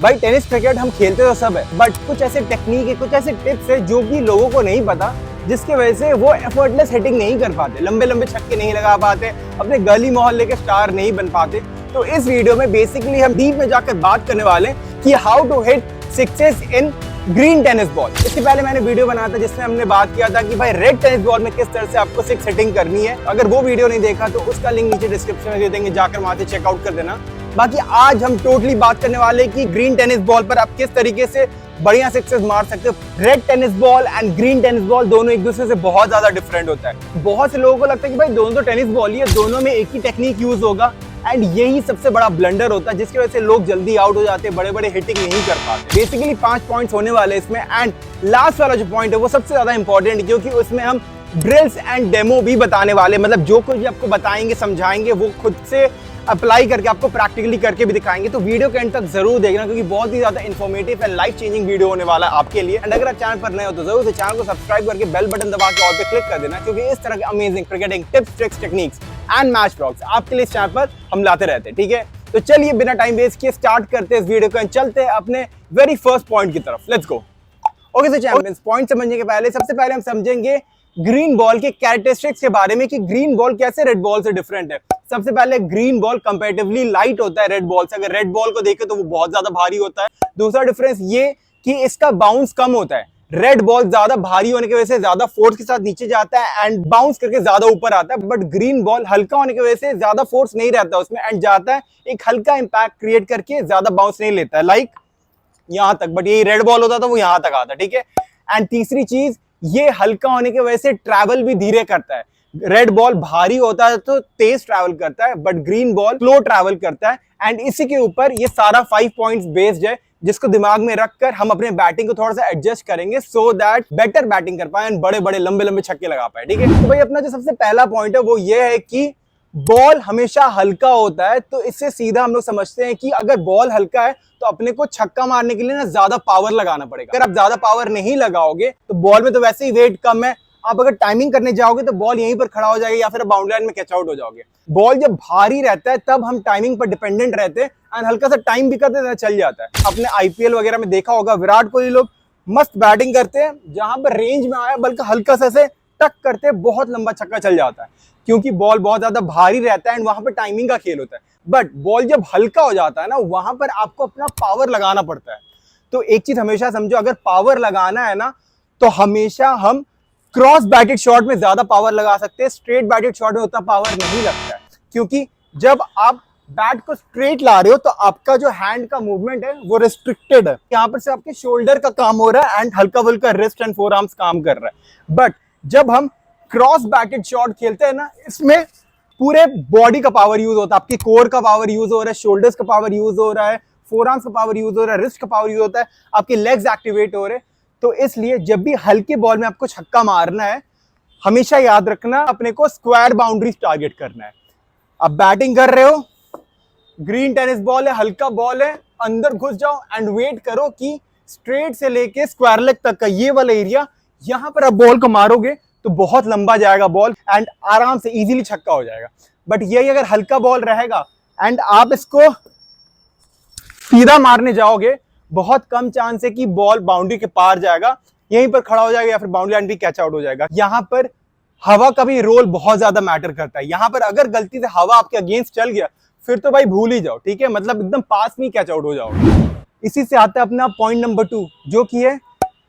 भाई tennis cricket हम खेलते तो सब है, बट कुछ ऐसे टेक्निक है, कुछ ऐसे टिप्स है जो कि लोगों को नहीं पता, जिसकी वजह से वो एफर्टलेस हिटिंग नहीं कर पाते, लंबे लंबे छक्के नहीं लगा पाते, अपने गली मोहल्ले के स्टार नहीं बन पाते। तो इस वीडियो में बेसिकली हम डीप में जाकर बात करने वाले हैं कि how to hit sixes in green tennis ball. इससे पहले मैंने वीडियो बनाया था जिसमें हमने बात किया था कि भाई रेड टेनिस बॉल में किस तरह से आपको सिक्स हिटिंग करनी है। अगर वो वीडियो नहीं देखा तो उसका लिंक नीचे डिस्क्रिप्शन में दे देंगे, जाकर वहां से चेकआउट कर देना। बाकी आज हम टोटली बात करने वाले कि ग्रीन टेनिस बॉल पर आप किस तरीके से बढ़िया सिक्सेस मार सकते हो। Red tennis ball and green tennis ball दोनों एक दूसरे से बहुत ज्यादा डिफरेंट होता है। बहुत से लोगों को लगता है कि भाई दोनों तो टेनिस बॉल ही है, दोनों में एक ही टेक्निक यूज होगा, एंड यही सबसे बड़ा ब्लंडर होता है जिसकी वजह से लोग जल्दी आउट हो जाते हैं, बड़े बड़े हिटिंग नहीं कर पाते। बेसिकली 5 पॉइंट्स होने वाले इसमें, एंड लास्ट वाला जो पॉइंट है वो सबसे ज्यादा इंपॉर्टेंट है क्योंकि उसमें हम ड्रिल्स एंड डेमो भी बताने वाले, मतलब जो कुछ भी आपको बताएंगे समझाएंगे वो खुद से अप्लाई करके आपको प्रैक्टिकली करके भी दिखाएंगे। तो वीडियो के एंड तक जरूर देखना क्योंकि बहुत ही ज्यादा informative and life changing video होने वाला है आपके लिए। एंड अगर आप चैनल पर नए हो तो जरूर से चैनल को सब्सक्राइब करके बेल बटन दबा के ऑल पे क्लिक कर देना क्योंकि इस तरह के amazing cricketing tips, tricks, techniques and match vlogs आपके लिए इस चैनल पर हम लाते रहते हैं। ठीक है, तो चलिए बिना टाइम वेस्ट किए स्टार्ट करते हैं इस वीडियो को, चलते हैं अपने वेरी फर्स्ट पॉइंट की तरफ। Let's go. Okay so champions, point समझने के पहले सबसे पहले हम समझेंगे ग्रीन बॉल के कैरेक्टरिस्टिक्स के बारे में कि ग्रीन बॉल कैसे रेड बॉल से डिफरेंट है। सबसे पहले ग्रीन बॉल कंपैरेटिवली लाइट होता है रेड बॉल से। अगर रेड बॉल को देखें तो वो बहुत ज्यादा भारी होता है। दूसरा डिफरेंस ये कि इसका बाउंस कम होता है। रेड बॉल ज्यादा भारी होने की वजह से ज्यादा फोर्स के साथ नीचे जाता है एंड बाउंस करके ज्यादा ऊपर आता है, बट ग्रीन बॉल हल्का होने की वजह से ज्यादा फोर्स नहीं रहता उसमें एंड जाता है एक हल्का इंपैक्ट क्रिएट करके ज्यादा बाउंस नहीं लेता है, लाइक यहां तक। बट यही रेड बॉल होता तो वो यहां तक आता। ठीक है, एंड तीसरी चीज, ये हल्का होने की वजह से ट्रैवल भी धीरे करता है। रेड बॉल भारी होता है तो तेज ट्रैवल करता है, but green ball slow travel करता है। एंड इसी के ऊपर ये सारा 5 पॉइंट्स बेस्ड है जिसको दिमाग में रखकर हम अपने बैटिंग को थोड़ा सा एडजस्ट करेंगे सो दैट बेटर बैटिंग कर पाए एंड बड़े बड़े लंबे लंबे छक्के लगा पाए। ठीक है, तो भाई अपना जो सबसे पहला पॉइंट है वो ये है कि बॉल हमेशा हल्का होता है। तो इससे सीधा हम लोग समझते हैं कि अगर बॉल हल्का है तो अपने को छक्का मारने के लिए ना ज्यादा पावर लगाना पड़ेगा। अगर आप ज्यादा पावर नहीं लगाओगे तो बॉल में तो वैसे ही वेट कम है, आप अगर टाइमिंग करने जाओगे तो बॉल यहीं पर खड़ा हो जाएगा या फिर बाउंड्री लाइन में कैच आउट हो जाओगे। बॉल जब भारी रहता है तब हम टाइमिंग पर डिपेंडेंट रहते हैं एंड हल्का सा टाइम भी करते हैं चल जाता है। अपने आईपीएल वगैरह में देखा होगा विराट कोहली लोग मस्त बैटिंग करते हैं, जहां पर रेंज में आया बल्कि हल्का सा से टक करते बहुत लंबा छक्का चल जाता है क्योंकि बॉल बहुत ज्यादा भारी रहता है एंड वहां पर टाइमिंग का खेल होता है। बट बॉल जब हल्का हो जाता है ना, वहां पर आपको अपना पावर लगाना पड़ता है। तो एक चीज हमेशा समझो, अगर पावर लगाना है ना तो हमेशा हम क्रॉस बैटेड शॉट में ज्यादा पावर लगा सकते हैं, स्ट्रेट बैटेड शॉट में उतना पावर नहीं लगता है क्योंकि जब आप बैट को स्ट्रेट ला रहे हो तो आपका जो हैंड का मूवमेंट है वो रिस्ट्रिक्टेड है। यहाँ पर से आपके शोल्डर का काम हो रहा है एंड हल्का फुल्का रिस्ट एंड फोर आर्म्स काम कर रहा है। बट जब हम क्रॉस बैटेड शॉट खेलते हैं ना, इसमें पूरे बॉडी का पावर यूज होता है, आपके कोर का पावर यूज हो रहा है, शोल्डर्स का पावर यूज हो रहा है, फोर आर्म्स का पावर यूज हो रहा है, रिस्ट का पावर यूज होता है, आपके लेग्स एक्टिवेट हो रहे हैं। तो इसलिए जब भी हल्के बॉल में आपको छक्का मारना है, हमेशा याद रखना अपने को स्क्वायर बाउंड्रीज टारगेट करना है। अब बैटिंग कर रहे हो, ग्रीन टेनिस बॉल है, हल्का बॉल है, अंदर घुस जाओ एंड वेट करो कि स्ट्रेट से लेके स्क्वायर लेग तक का ये वाला एरिया, यहां पर आप बॉल को मारोगे तो बहुत लंबा जाएगा बॉल एंड आराम से इजीली छक्का हो जाएगा। बट यही अगर हल्का बॉल रहेगा एंड आप इसको सीधा मारने जाओगे, बहुत कम चांस है कि बॉल बाउंड्री के पार जाएगा, यहीं पर खड़ा हो जाएगा या फिर बाउंड्री लाइन भी कैच आउट हो जाएगा। यहाँ पर हवा का भी रोल बहुत ज्यादा मैटर करता है। यहाँ पर अगर गलती से हवा आपके अगेंस्ट चल गया फिर तो भाई भूल ही जाओ। ठीक है, मतलब एकदम पास में कैच आउट हो जाओगे। इसी से आता है अपना पॉइंट नंबर 2 जो कि है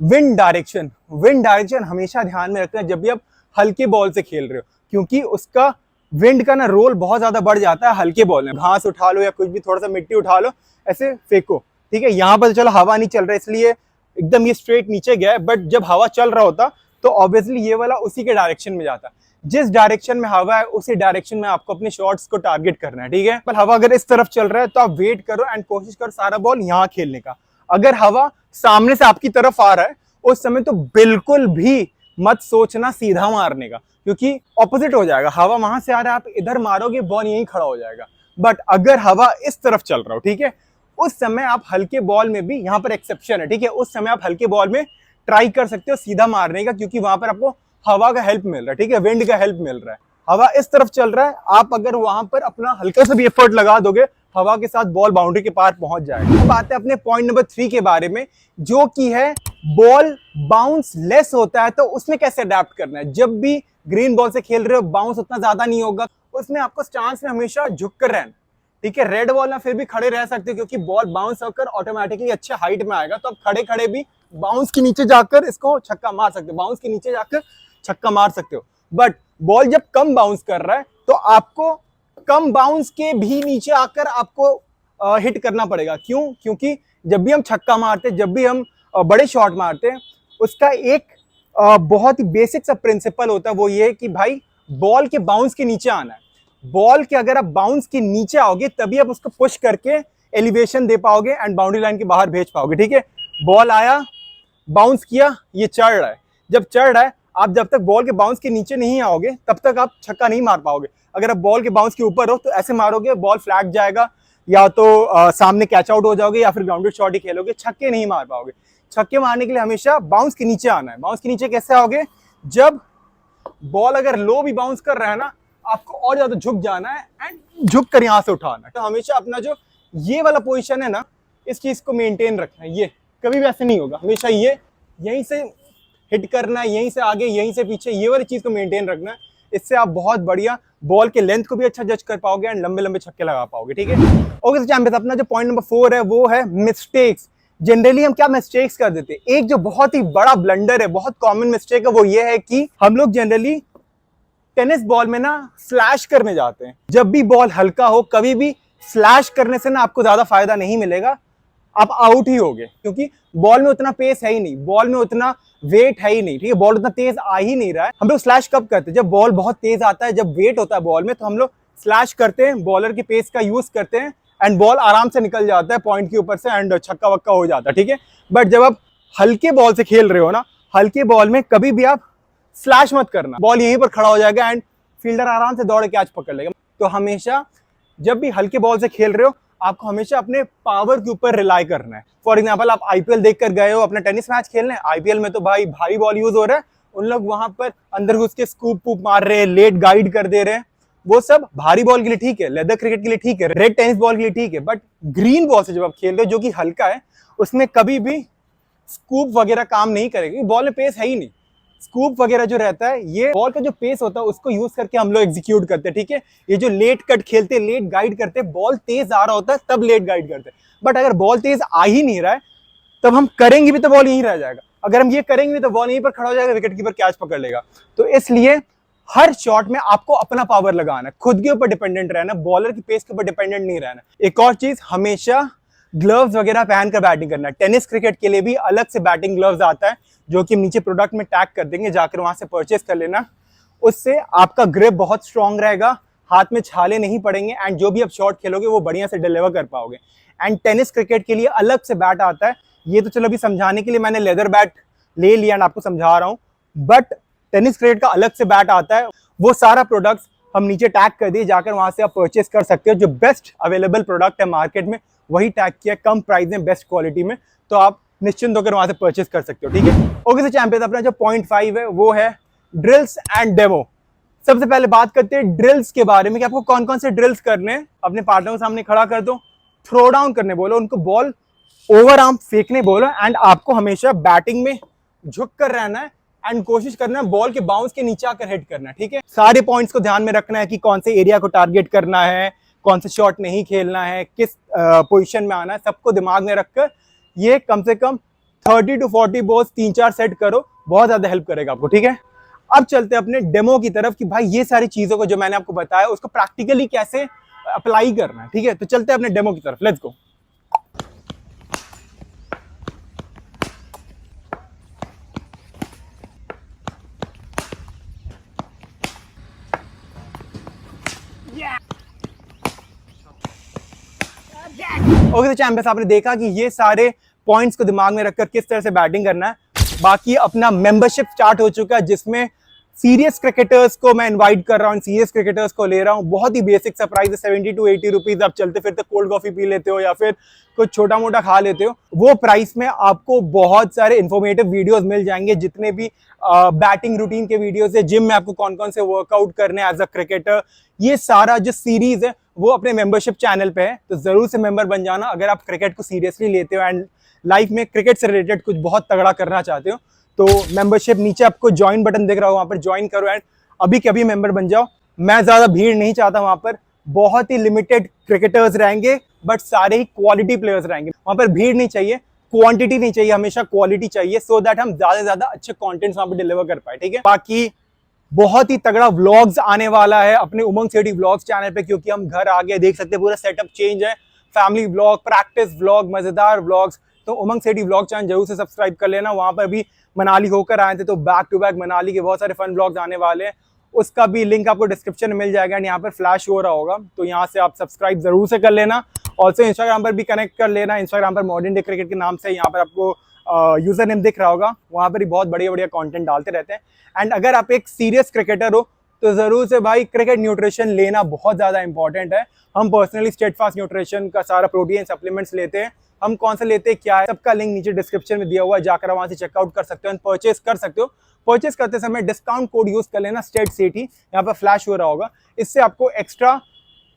विंड डायरेक्शन। विंड डायरेक्शन हमेशा ध्यान में रखना जब भी आप हल्के बॉल से खेल रहे हो क्योंकि उसका विंड का ना रोल बहुत ज्यादा बढ़ जाता है हल्के बॉल में। घास उठा लो या कुछ भी, थोड़ा सा मिट्टी उठा लो, ऐसे फेंको। ठीक है, यहाँ पर चलो हवा नहीं चल रहा इसलिए एकदम ये स्ट्रेट नीचे गया है, बट जब हवा चल रहा होता तो ऑब्वियसली ये वाला उसी के डायरेक्शन में जाता। जिस डायरेक्शन में हवा है उसी डायरेक्शन में आपको अपने शॉट्स को टारगेट करना है। ठीक है, पर हवा अगर इस तरफ चल रहा है तो आप वेट करो एंड कोशिश करो सारा बॉल यहाँ खेलने का। अगर हवा सामने से आपकी तरफ आ रहा है उस समय तो बिल्कुल भी मत सोचना सीधा मारने का क्योंकि ऑपोजिट हो जाएगा। हवा वहां से आ रहा है, आप इधर मारोगे बॉल यहीं खड़ा हो जाएगा। बट अगर हवा इस तरफ चल रहा हो, ठीक है, उस समय आप हल्के बॉल में भी, यहाँ पर एक्सेप्शन है, ठीक है, उस समय आप हल्के बॉल में ट्राई कर सकते हो सीधा मारने का क्योंकि वहां पर आपको हवा का हेल्प मिल रहा है। ठीक है, विंड का हेल्प मिल रहा है। हवा इस तरफ चल रहा है, आप अगर वहां पर अपना हल्का सा भी एफर्ट लगा दोगे हवा के साथ बॉल बाउंड्री के पार पहुंच जाएगा। अब आते हैं अपने पॉइंट नंबर 3 के बारे में, जो कि है बॉल बाउंस लेस होता है तो उसमें कैसे अडेप्ट करना है। जब भी ग्रीन बॉल से खेल रहे हो बाउंस उतना ज्यादा नहीं होगा, उसमें आपको स्टांस में हमेशा झुक कर रहना, ठीक है। रेड बॉल में फिर भी खड़े रह सकते हो क्योंकि बॉल बाउंस होकर ऑटोमेटिकली अच्छे हाइट में आएगा, तो आप खड़े खड़े भी बाउंस के नीचे जाकर इसको छक्का मार सकते हो, बाउंस के नीचे जाकर छक्का मार सकते हो। बट बॉल जब कम बाउंस कर रहा है तो आपको कम बाउंस के भी नीचे आकर आपको हिट करना पड़ेगा। क्यों? क्योंकि जब भी हम छक्का मारते, जब भी हम बड़े शॉट मारते हैं, उसका एक बहुत ही बेसिक सा प्रिंसिपल होता है, वो ये कि भाई बॉल के बाउंस के नीचे आना है। बॉल के अगर आप बाउंस के नीचे आओगे तभी आप उसको पुश करके एलिवेशन दे पाओगे एंड बाउंड्री लाइन के बाहर भेज पाओगे, ठीक है। बॉल आया, बाउंस किया, ये चढ़ रहा है, जब चढ़ रहा है आप जब तक बॉल के बाउंस के नीचे नहीं आओगे तब तक आप छक्का नहीं मार पाओगे। अगर आप बॉल के बाउंस के ऊपर हो तो ऐसे मारोगे, बॉल फ्लैट जाएगा, या तो सामने कैच आउट हो जाओगे या फिर ग्राउंडेड शॉट ही खेलोगे, छक्के नहीं मार पाओगे। छक्के मारने के लिए हमेशा बाउंस के नीचे आना है। बाउंस के नीचे कैसे आओगे? जब बॉल अगर लो भी बाउंस कर रहा है ना, आपको और ज्यादा झुक जाना है एंड झुक कर यहां से उठाना है। तो हमेशा अपना जो ये वाला पोजीशन है ना, इस चीज को मेंटेन रखना है। ये कभी भी ऐसे नहीं होगा, हमेशा ये यहीं से हिट करना है, यहीं से आगे, यहीं से पीछे, ये वाली चीज को मेंटेन रखना है। इससे आप बहुत बढ़िया बॉल के लेंथ को भी अच्छा जज कर पाओगे एंड लंबे लंबे छक्के लगा पाओगे, ठीक है। ओके तो चैंपियंस, अपना जो पॉइंट नंबर 4 है वो है मिस्टेक्स। जनरली हम क्या मिस्टेक्स कर देते हैं? एक जो बहुत ही बड़ा ब्लंडर है, बहुत कॉमन मिस्टेक है, वो ये है कि हम लोग जनरली टेनिस बॉल में ना स्लैश करने जाते हैं। जब भी बॉल हल्का हो, कभी भी स्लैश करने से ना आपको ज्यादा फायदा नहीं मिलेगा, आप आउट ही होगे, क्योंकि बॉल में उतना पेस है ही नहीं, बॉल में उतना वेट है ही नहीं, ठीक है। बॉल उतना तेज आ ही नहीं रहा है। हम लोग स्लैश कब करते हैं? जब बॉल बहुत तेज आता है, जब वेट होता है बॉल में, तो हम लोग स्लैश करते हैं, बॉलर की पेस का यूज करते हैं एंड बॉल आराम से निकल जाता है पॉइंट के ऊपर से एंड छक्का वक्का हो जाता है, ठीक है। बट जब आप हल्के बॉल से खेल रहे हो ना, हल्के बॉल में कभी भी आप स्लैश मत करना, बॉल यहीं पर खड़ा हो जाएगा एंड फील्डर आराम से दौड़ के कैच पकड़ लेगा। तो हमेशा जब भी हल्के बॉल से खेल रहे हो, आपको हमेशा अपने पावर के ऊपर रिलाई करना है। फॉर एग्जांपल, आप आईपीएल देखकर गए हो अपना टेनिस मैच खेलने, आईपीएल में तो भाई भारी बॉल यूज हो रहा है, उन लोग वहां पर अंदर घुस के स्कूप पूप मार रहे हैं, लेट गाइड कर दे रहे हैं, वो सब भारी बॉल के लिए ठीक है, लेदर क्रिकेट के लिए ठीक है, रेड टेनिस बॉल के लिए ठीक है। बट ग्रीन बॉल से जब आप खेल रहे हो, जो कि हल्का है, उसमें कभी भी स्कूप वगैरह काम नहीं करेगी, बॉल में पेस है ही नहीं। स्कूप वगैरह जो रहता है, ये बॉल का जो पेस होता है उसको यूज करके हम लोग एग्जीक्यूट करते हैं, ठीक है। ये जो लेट कट खेलते हैं, लेट गाइड करते हैं, बॉल तेज आ रहा होता है तब लेट गाइड करते हैं। बट अगर बॉल तेज आ ही नहीं रहा है, तब हम करेंगे भी तो बॉल यहीं रह जाएगा। अगर हम ये करेंगे भी तो बॉल यहीं पर खड़ा हो जाएगा, विकेट कीपर कैच पकड़ लेगा। तो इसलिए हर शॉट में आपको अपना पावर लगाना है, खुद के ऊपर डिपेंडेंट रहना, बॉलर की पेस के ऊपर डिपेंडेंट नहीं रहना। एक और चीज, हमेशा ग्लव्स वगैरह पहन कर बैटिंग करना है। टेनिस क्रिकेट के लिए भी अलग से बैटिंग ग्लव्स आता है, जो कि नीचे प्रोडक्ट में टैग कर देंगे, जाकर वहां से परचेस कर लेना। उससे आपका ग्रिप बहुत स्ट्रांग रहेगा, हाथ में छाले नहीं पड़ेंगे एंड जो भी आप शॉट खेलोगे वो बढ़िया से डिलीवर कर पाओगे। एंड टेनिस क्रिकेट के लिए अलग से बैट आता है, ये तो चलो अभी समझाने के लिए मैंने लेदर बैट ले लिया एंड आपको समझा रहा हूँ, बट टेनिस क्रिकेट का अलग से बैट आता है। वो सारा प्रोडक्ट्स हम नीचे टैग कर दिए, जाकर वहां से आप परचेस कर सकते हो। जो बेस्ट अवेलेबल प्रोडक्ट है मार्केट में वही टैग किया, कम प्राइस में, बेस्ट क्वालिटी में, तो आप निश्चिंत होकर वहां से परचेस कर सकते हो, ठीक है। ओके, तो चैंपियन, अपना जो पॉइंट 5 है वो है ड्रिल्स एंड डेमो। सबसे पहले बात करते हैं ड्रिल्स के बारे में कि आपको कौन कौन से ड्रिल्स करने हैं। अपने पार्टनर को सामने खड़ा कर दो, थ्रो डाउन करने बोलो, उनको बॉल ओवर आर्म फेंकने बोलो एंड आपको हमेशा बैटिंग में झुक कर रहना है एंड कोशिश करना है बॉल के बाउंस के नीचे आकर हिट करना है, ठीक है। सारे पॉइंट्स को ध्यान में रखना है कि कौन से एरिया को टारगेट करना है, कौन से शॉट नहीं खेलना है, किस पोजीशन में आना है, सबको दिमाग में रखकर ये कम से कम 30 to 40 बॉल्स 3-4 सेट करो, बहुत ज्यादा हेल्प करेगा आपको, ठीक है। अब चलते हैं अपने डेमो की तरफ कि भाई ये सारी चीजों को जो मैंने आपको बताया उसको प्रैक्टिकली कैसे अप्लाई करना है, ठीक है। तो चलते हैं अपने डेमो की तरफ, लेट्स गो। ओके, तो चैंपियंस, आपने देखा कि ये सारे पॉइंट्स को दिमाग में रखकर किस तरह से बैटिंग करना है। बाकी अपना मेंबरशिप स्टार्ट हो चुका है, जिसमें सीरियस क्रिकेटर्स को मैं इनवाइट कर रहा हूँ, सीरियस क्रिकेटर्स को ले रहा हूँ। बहुत ही बेसिक सा प्राइस है, 70 to 80 रुपीज। आप चलते फिरते कोल्ड कॉफी पी लेते हो या फिर कुछ छोटा मोटा खा लेते हो, वो प्राइस में आपको बहुत सारे इन्फॉर्मेटिव वीडियोस मिल जाएंगे, जितने भी बैटिंग रूटीन के वीडियोस है, जिम में आपको कौन कौन से वर्कआउट करने एज अ क्रिकेटर, ये सारा जो सीरीज है वो अपने मेंबरशिप चैनल पे है, तो जरूर से मेंबर बन जाना अगर आप क्रिकेट को सीरियसली लेते हो एंड लाइफ में क्रिकेट से रिलेटेड कुछ बहुत तगड़ा करना चाहते हो। तो मेंबरशिप नीचे आपको ज्वाइन बटन दिख रहा हो, वहाँ पर ज्वाइन करो एंड अभी के अभी मेंबर बन जाओ। मैं ज़्यादा भीड़ नहीं चाहता, वहाँ पर बहुत ही लिमिटेड क्रिकेटर्स रहेंगे बट सारे ही क्वालिटी प्लेयर्स रहेंगे। वहाँ पर भीड़ नहीं चाहिए, क्वांटिटी नहीं चाहिए, हमेशा क्वालिटी चाहिए, सो दैट हम ज़्यादा से ज़्यादा अच्छे कंटेंट्स वहाँ पर डिलीवर कर पाए। ठीक है, बाकी बहुत ही तगड़ा व्लॉग्स आने वाला है अपने उमंग सिटी व्लॉग्स चैनल पे, क्योंकि हम घर आ गए, देख सकते हैं पूरा सेटअप चेंज है। फैमिली व्लॉग, प्रैक्टिस व्लॉग, मजेदार व्लॉग्स। तो उमंग सिटी व्लॉग चैनल जरूर से सब्सक्राइब कर लेना। वहां पर भी मनाली होकर आए थे, तो बैक टू बैक मनाली के बहुत सारे फन व्लॉग्स आने वाले हैं। उसका भी लिंक आपको डिस्क्रिप्शन में मिल जाएगा, यहाँ पर फ्लैश हो रहा होगा, तो यहाँ से आप सब्सक्राइब जरूर से कर लेना। ऑल्सो इंस्टाग्राम पर भी कनेक्ट कर लेना। इंस्टाग्राम पर मॉडर्न डे क्रिकेट के नाम से यहाँ पर आपको यूजर नेम दिख रहा होगा, वहाँ पर भी बहुत बढ़िया बढ़िया कंटेंट डालते रहते हैं। एंड अगर आप एक सीरियस क्रिकेटर हो तो जरूर से भाई क्रिकेट न्यूट्रिशन लेना बहुत ज़्यादा इंपॉर्टेंट है। हम पर्सनली स्टेटफास्ट न्यूट्रिशन का सारा प्रोटीन सप्लीमेंट्स लेते हैं। हम कौन सा लेते हैं, क्या है, सबका लिंक नीचे डिस्क्रिप्शन में दिया हुआ है, जाकर वहाँ से चेकआउट कर सकते हो, परचेस कर सकते हो। परचेस करते समय डिस्काउंट कोड यूज कर लेना, स्टेट सिटी, यहाँ पर फ्लैश हो रहा होगा। इससे आपको एक्स्ट्रा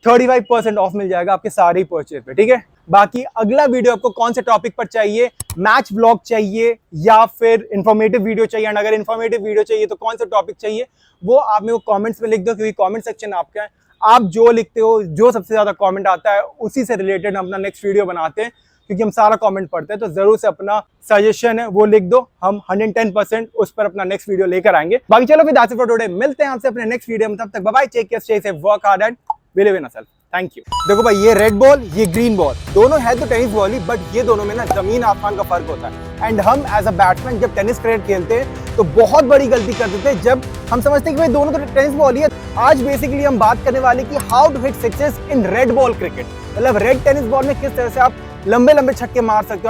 35% ऑफ मिल जाएगा आपके सारे परचेज पे। ठीक है, बाकी अगला वीडियो आपको कौन से टॉपिक पर चाहिए, मैच व्लॉग चाहिए या फिर इंफॉर्मेटिव वीडियो चाहिए, एंड अगर इंफॉर्मेटिव वीडियो चाहिए तो कौन सा टॉपिक चाहिए, वो आप मेरे को कमेंट्स में लिख दो, क्योंकि कमेंट सेक्शन आपका है। आप जो लिखते हो, जो सबसे ज्यादा कमेंट आता है, उसी से रिलेटेड हम अपना नेक्स्ट वीडियो बनाते हैं, क्योंकि हम सारा कमेंट पढ़ते हैं। तो जरूर से अपना सजेशन है वो लिख दो, हम 110% उस पर अपना नेक्स्ट वीडियो लेकर आएंगे। बाकी चलो फिर दैट्स इट फॉर टुडे, मिलते हैं आपसे अपने नेक्स्ट वीडियो में। तब तक bye bye, take care, stay safe, work hard and believe in yourself. Thank you. देखो भाई, ये रेड बॉल, ये ग्रीन बॉल, दोनों है तो टेनिस बॉल ही, बट ये दोनों में ना जमीन आसमान का फर्क होता है। एंड हम एज अ बैट्समैन जब टेनिस क्रिकेट खेलते हैं तो बहुत बड़ी गलती कर देते हैं, जब हम समझते हैं कि भाई दोनों तो टेनिस बॉल ही है। आज बेसिकली हम बात करने वाले कि how to hit sixes in red ball cricket, मतलब रेड टेनिस बॉल में किस तरह से आप लंबे लंबे छक्के मार सकते हो।